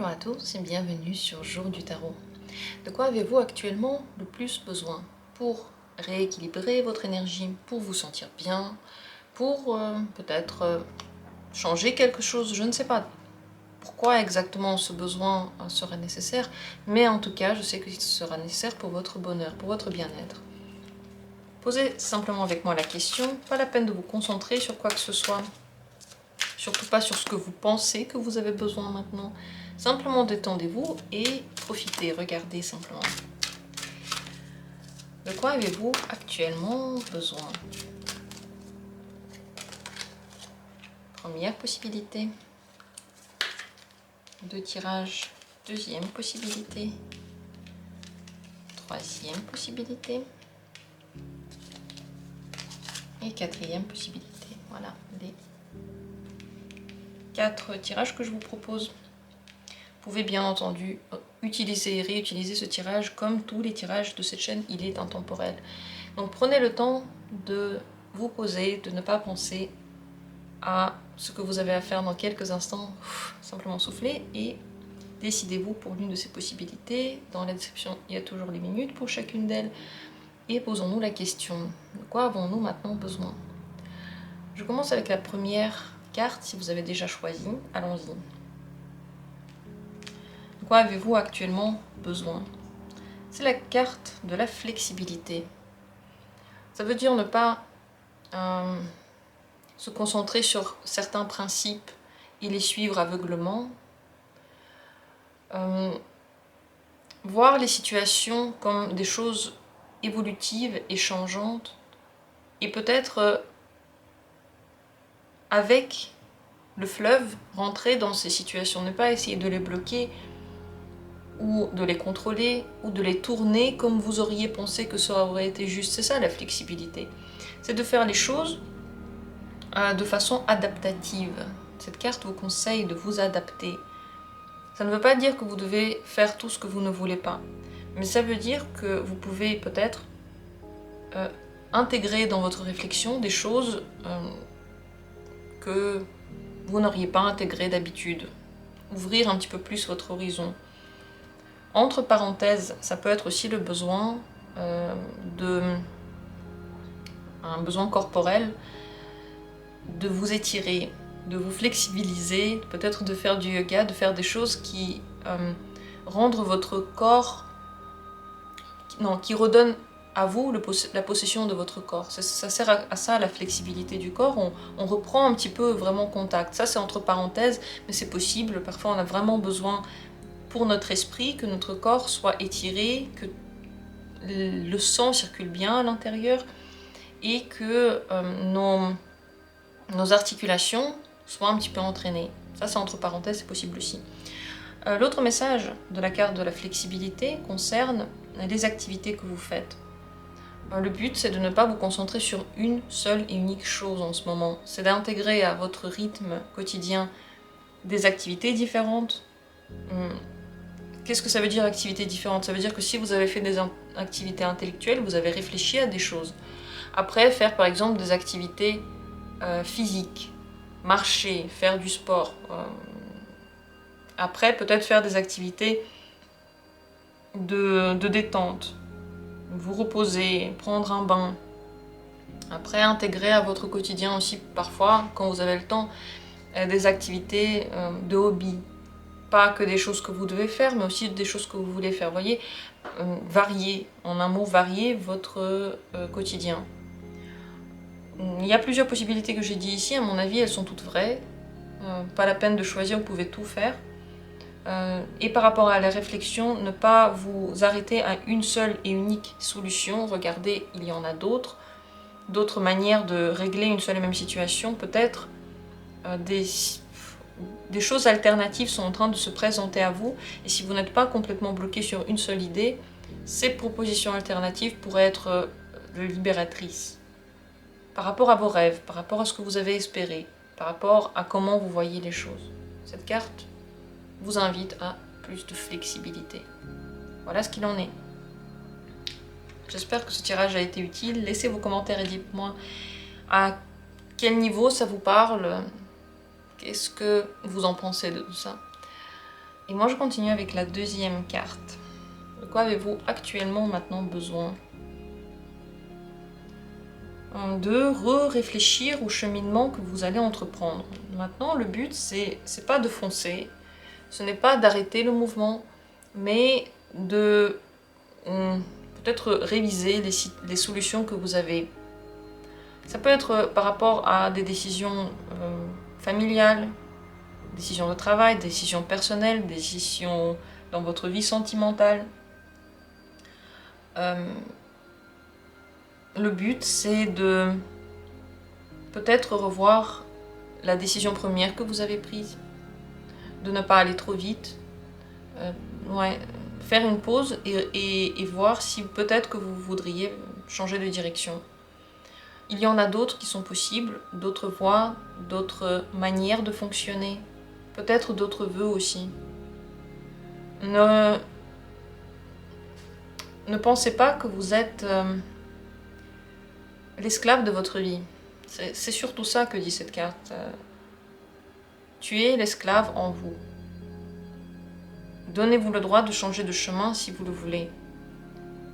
Bonjour à tous et bienvenue sur Jour du Tarot. De quoi avez-vous actuellement le plus besoin pour rééquilibrer votre énergie, pour vous sentir bien, pour peut-être changer quelque chose, je ne sais pas pourquoi exactement ce besoin sera nécessaire, mais en tout cas je sais qu'il sera nécessaire pour votre bonheur, pour votre bien-être. Posez simplement avec moi la question, pas la peine de vous concentrer sur quoi que ce soit, surtout pas sur ce que vous pensez que vous avez besoin maintenant. Simplement détendez-vous et profitez, regardez simplement. De quoi avez-vous actuellement besoin? Première possibilité. Deux tirages. Deuxième possibilité. Troisième possibilité. Et quatrième possibilité. Voilà les 4 tirages que je vous propose. Vous pouvez bien entendu utiliser et réutiliser ce tirage comme tous les tirages de cette chaîne, il est intemporel. Donc prenez le temps de vous poser, de ne pas penser à ce que vous avez à faire dans quelques instants. Simplement soufflez et décidez-vous pour l'une de ces possibilités. Dans la description, il y a toujours les minutes pour chacune d'elles. Et posons-nous la question, de quoi avons-nous maintenant besoin? Je commence avec la première carte, si vous avez déjà choisi, allons-y. De quoi avez-vous actuellement besoin? C'est la carte de la flexibilité. Ça veut dire ne pas se concentrer sur certains principes et les suivre aveuglement. Voir les situations comme des choses évolutives et changeantes. Et peut-être avec le fleuve, rentrer dans ces situations. Ne pas essayer de les bloquer ou de les contrôler, ou de les tourner comme vous auriez pensé que ça aurait été juste. C'est ça la flexibilité. C'est de faire les choses de façon adaptative. Cette carte vous conseille de vous adapter. Ça ne veut pas dire que vous devez faire tout ce que vous ne voulez pas, mais ça veut dire que vous pouvez peut-être intégrer dans votre réflexion des choses que vous n'auriez pas intégrées d'habitude. Ouvrir un petit peu plus votre horizon. Entre parenthèses, ça peut être aussi le besoin un besoin corporel, de vous étirer, de vous flexibiliser, peut-être de faire du yoga, de faire des choses qui rendent votre corps, qui redonnent à vous la possession de votre corps. Ça sert à ça, la flexibilité du corps. On reprend un petit peu vraiment contact. Ça, c'est entre parenthèses, mais c'est possible. Parfois, on a vraiment besoin pour notre esprit, que notre corps soit étiré, que le sang circule bien à l'intérieur et que nos articulations soient un petit peu entraînées. Ça, c'est entre parenthèses, c'est possible aussi. L'autre message de la carte de la flexibilité concerne les activités que vous faites. Le but, c'est de ne pas vous concentrer sur une seule et unique chose en ce moment. C'est d'intégrer à votre rythme quotidien des activités différentes. Qu'est-ce que ça veut dire activités différentes? Ça veut dire que si vous avez fait des activités intellectuelles, vous avez réfléchi à des choses. Après, faire par exemple des activités physiques, marcher, faire du sport. Après, peut-être faire des activités de détente. Vous reposer, prendre un bain. Après, intégrer à votre quotidien aussi, parfois, quand vous avez le temps, des activités de hobby. Pas que des choses que vous devez faire, mais aussi des choses que vous voulez faire. Vous voyez, varier, en un mot, varier votre quotidien. Il y a plusieurs possibilités que j'ai dit ici, à mon avis, elles sont toutes vraies. Pas la peine de choisir, vous pouvez tout faire. Et par rapport à la réflexion, ne pas vous arrêter à une seule et unique solution. Regardez, il y en a d'autres manières de régler une seule et même situation. Peut-être des choses alternatives sont en train de se présenter à vous. Et si vous n'êtes pas complètement bloqué sur une seule idée, ces propositions alternatives pourraient être libératrices. Par rapport à vos rêves, par rapport à ce que vous avez espéré, par rapport à comment vous voyez les choses. Cette carte vous invite à plus de flexibilité. Voilà ce qu'il en est. J'espère que ce tirage a été utile. Laissez vos commentaires et dites-moi à quel niveau ça vous parle. Qu'est-ce que vous en pensez de tout ça? Et moi je continue avec la deuxième carte. De quoi avez-vous actuellement maintenant besoin? De réfléchir au cheminement que vous allez entreprendre. Maintenant, le but, c'est pas de foncer, ce n'est pas d'arrêter le mouvement, mais de peut-être réviser les solutions que vous avez. Ça peut être par rapport à des décisions familiales, décisions de travail, décisions personnelles, décisions dans votre vie sentimentale. Le but, c'est de peut-être revoir la décision première que vous avez prise, de ne pas aller trop vite, faire une pause et voir si peut-être que vous voudriez changer de direction. Il y en a d'autres qui sont possibles, d'autres voies, d'autres manières de fonctionner, peut-être d'autres vœux aussi. Ne pensez pas que vous êtes l'esclave de votre vie. C'est surtout ça que dit cette carte. Tu es l'esclave en vous. Donnez-vous le droit de changer de chemin si vous le voulez.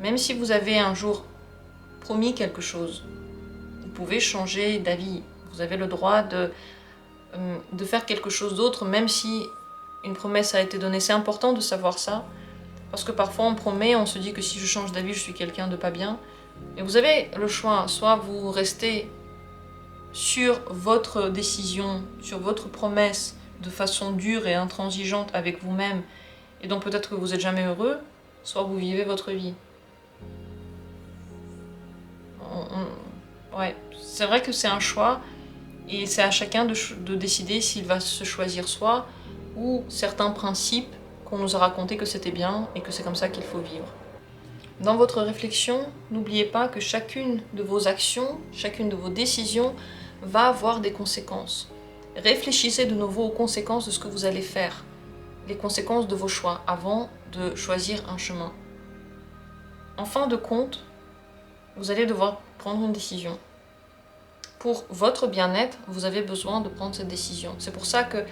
Même si vous avez un jour promis quelque chose, vous pouvez changer d'avis. Vous avez le droit de faire quelque chose d'autre, même si une promesse a été donnée. C'est important de savoir ça, parce que parfois on promet, on se dit que si je change d'avis, je suis quelqu'un de pas bien. Et vous avez le choix, soit vous restez sur votre décision, sur votre promesse, de façon dure et intransigeante avec vous-même, et donc peut-être que vous n'êtes jamais heureux, soit vous vivez votre vie. Ouais, c'est vrai que c'est un choix, et c'est à chacun de décider s'il va se choisir soi, ou certains principes qu'on nous a raconté que c'était bien, et que c'est comme ça qu'il faut vivre. Dans votre réflexion, n'oubliez pas que chacune de vos actions, chacune de vos décisions va avoir des conséquences. Réfléchissez de nouveau aux conséquences de ce que vous allez faire, les conséquences de vos choix, avant de choisir un chemin. En fin de compte, vous allez devoir prendre une décision. Pour votre bien-être, vous avez besoin de prendre cette décision. C'est pour ça que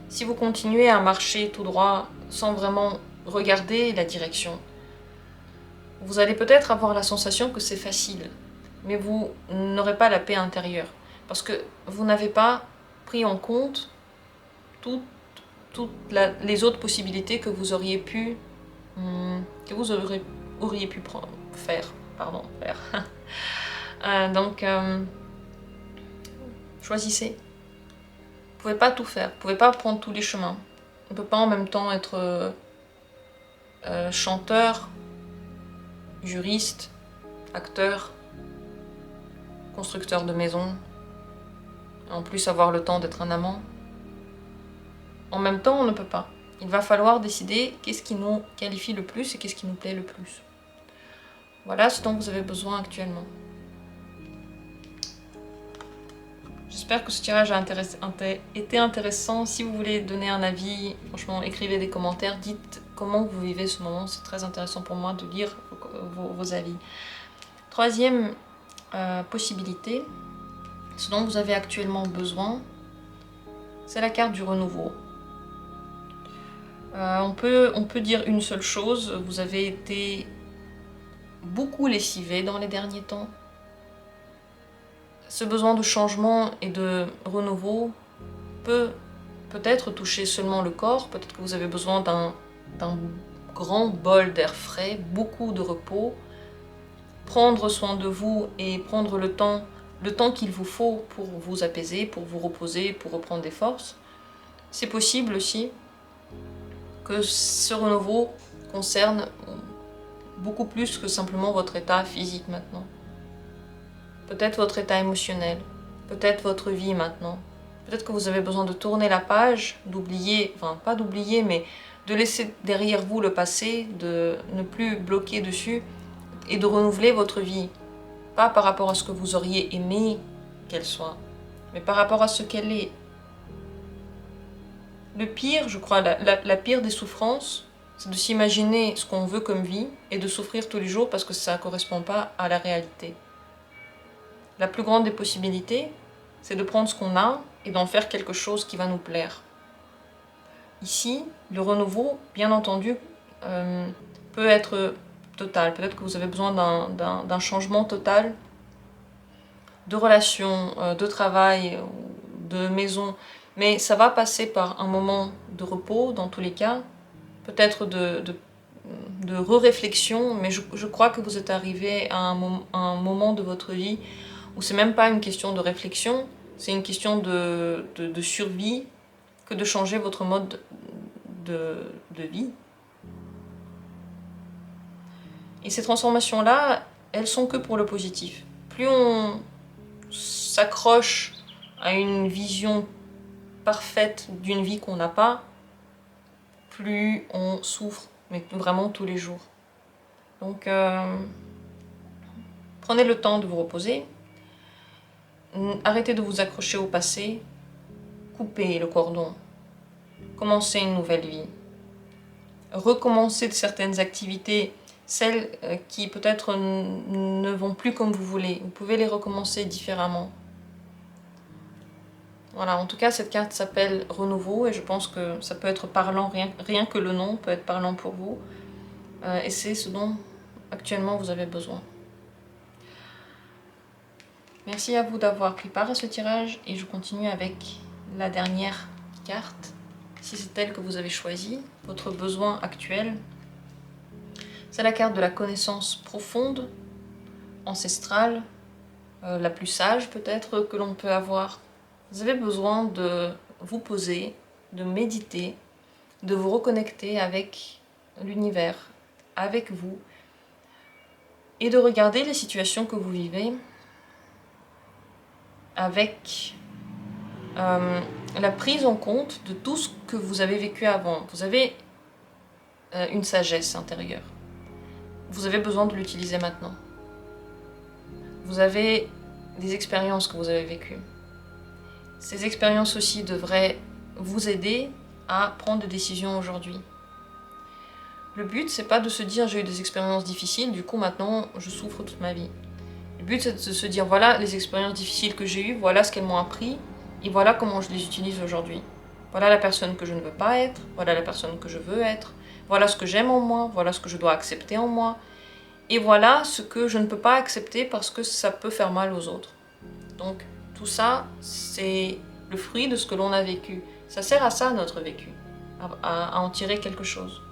si vous continuez à marcher tout droit sans vraiment regarder la direction, vous allez peut-être avoir la sensation que c'est facile, mais vous n'aurez pas la paix intérieure, parce que vous n'avez pas pris en compte toutes les autres possibilités que vous auriez pu, faire. Donc, choisissez. Vous ne pouvez pas tout faire, vous ne pouvez pas prendre tous les chemins. On ne peut pas en même temps être chanteur, juriste, acteur, constructeur de maison, en plus avoir le temps d'être un amant. En même temps, on ne peut pas. Il va falloir décider qu'est-ce qui nous qualifie le plus et qu'est-ce qui nous plaît le plus. Voilà ce dont vous avez besoin actuellement. J'espère que ce tirage a été intéressant. Si vous voulez donner un avis, franchement, écrivez des commentaires, dites comment vous vivez ce moment. C'est très intéressant pour moi de lire vos avis. Troisième possibilité, ce dont vous avez actuellement besoin, c'est la carte du renouveau. On peut dire une seule chose, vous avez été beaucoup lessivé dans les derniers temps. Ce besoin de changement et de renouveau peut peut-être toucher seulement le corps, peut-être que vous avez besoin d'un grand bol d'air frais, beaucoup de repos, prendre soin de vous et prendre le temps qu'il vous faut pour vous apaiser, pour vous reposer, pour reprendre des forces. C'est possible aussi que ce renouveau concerne beaucoup plus que simplement votre état physique maintenant. Peut-être votre état émotionnel, peut-être votre vie maintenant. Peut-être que vous avez besoin de tourner la page, d'oublier, enfin pas d'oublier, mais de laisser derrière vous le passé, de ne plus bloquer dessus et de renouveler votre vie. Pas par rapport à ce que vous auriez aimé qu'elle soit, mais par rapport à ce qu'elle est. Le pire, je crois, la pire des souffrances, c'est de s'imaginer ce qu'on veut comme vie et de souffrir tous les jours parce que ça ne correspond pas à la réalité. La plus grande des possibilités, c'est de prendre ce qu'on a et d'en faire quelque chose qui va nous plaire. ici, le renouveau, bien entendu, peut être total. Peut-être que vous avez besoin d'un changement total de relation, de travail, de maison, mais ça va passer par un moment de repos dans tous les cas, peut-être de re-réflexion, mais je crois que vous êtes arrivé à un moment de votre vie où c'est même pas une question de réflexion, c'est une question de survie que de changer votre mode de vie. Et ces transformations-là, elles sont que pour le positif. Plus on s'accroche à une vision parfaite d'une vie qu'on n'a pas, plus on souffre, mais vraiment tous les jours. Donc, prenez le temps de vous reposer, arrêtez de vous accrocher au passé, coupez le cordon, commencez une nouvelle vie, recommencez de certaines activités, celles qui peut-être ne vont plus comme vous voulez, vous pouvez les recommencer différemment. Voilà, en tout cas, cette carte s'appelle Renouveau et je pense que ça peut être parlant, rien que le nom peut être parlant pour vous. Et c'est ce dont actuellement vous avez besoin. Merci à vous d'avoir pris part à ce tirage et je continue avec la dernière carte. Si c'est elle que vous avez choisie, votre besoin actuel. C'est la carte de la connaissance profonde, ancestrale, la plus sage peut-être que l'on peut avoir. Vous avez besoin de vous poser, de méditer, de vous reconnecter avec l'univers, avec vous, et de regarder les situations que vous vivez avec la prise en compte de tout ce que vous avez vécu avant. Vous avez une sagesse intérieure. Vous avez besoin de l'utiliser maintenant. Vous avez des expériences que vous avez vécues. Ces expériences aussi devraient vous aider à prendre des décisions aujourd'hui. Le but, c'est pas de se dire j'ai eu des expériences difficiles, du coup maintenant je souffre toute ma vie. Le but, c'est de se dire voilà les expériences difficiles que j'ai eues, voilà ce qu'elles m'ont appris, et voilà comment je les utilise aujourd'hui. Voilà la personne que je ne veux pas être, voilà la personne que je veux être, voilà ce que j'aime en moi, voilà ce que je dois accepter en moi, et voilà ce que je ne peux pas accepter parce que ça peut faire mal aux autres. Donc tout ça, c'est le fruit de ce que l'on a vécu. Ça sert à ça notre vécu, à en tirer quelque chose.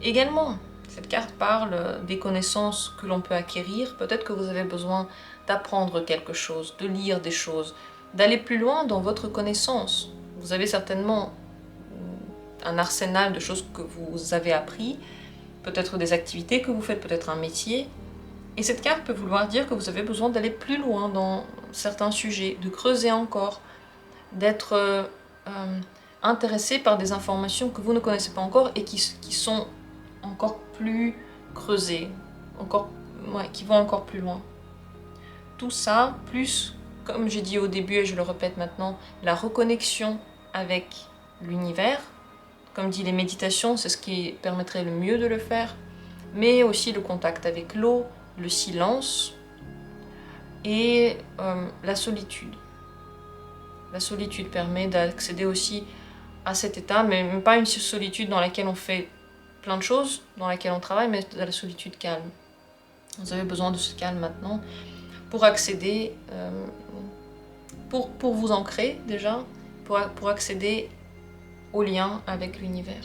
Également, cette carte parle des connaissances que l'on peut acquérir. Peut-être que vous avez besoin d'apprendre quelque chose, de lire des choses, d'aller plus loin dans votre connaissance. Vous avez certainement un arsenal de choses que vous avez appris, peut-être des activités que vous faites, peut-être un métier. Et cette carte peut vouloir dire que vous avez besoin d'aller plus loin dans certains sujets, de creuser encore, d'être intéressé par des informations que vous ne connaissez pas encore et qui sont encore plus creusées, qui vont encore plus loin. Tout ça, plus, comme j'ai dit au début et je le répète maintenant, la reconnexion avec l'univers. Comme dit les méditations, c'est ce qui permettrait le mieux de le faire, mais aussi le contact avec l'eau, le silence et la solitude. La solitude permet d'accéder aussi à cet état, mais pas une solitude dans laquelle on fait plein de choses, dans laquelle on travaille, mais de la solitude calme. Vous avez besoin de ce calme maintenant pour accéder, pour vous ancrer déjà, pour accéder au lien avec l'univers.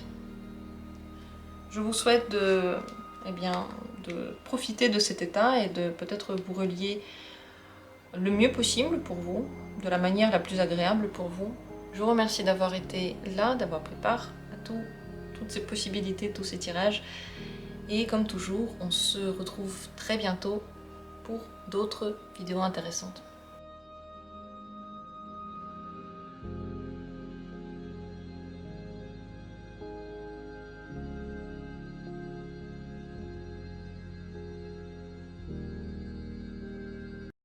Je vous souhaite de profiter de cet état et de peut-être vous relier le mieux possible pour vous, de la manière la plus agréable pour vous. Je vous remercie d'avoir été là, d'avoir pris part à toutes ces possibilités, tous ces tirages. Et comme toujours, on se retrouve très bientôt pour d'autres vidéos intéressantes.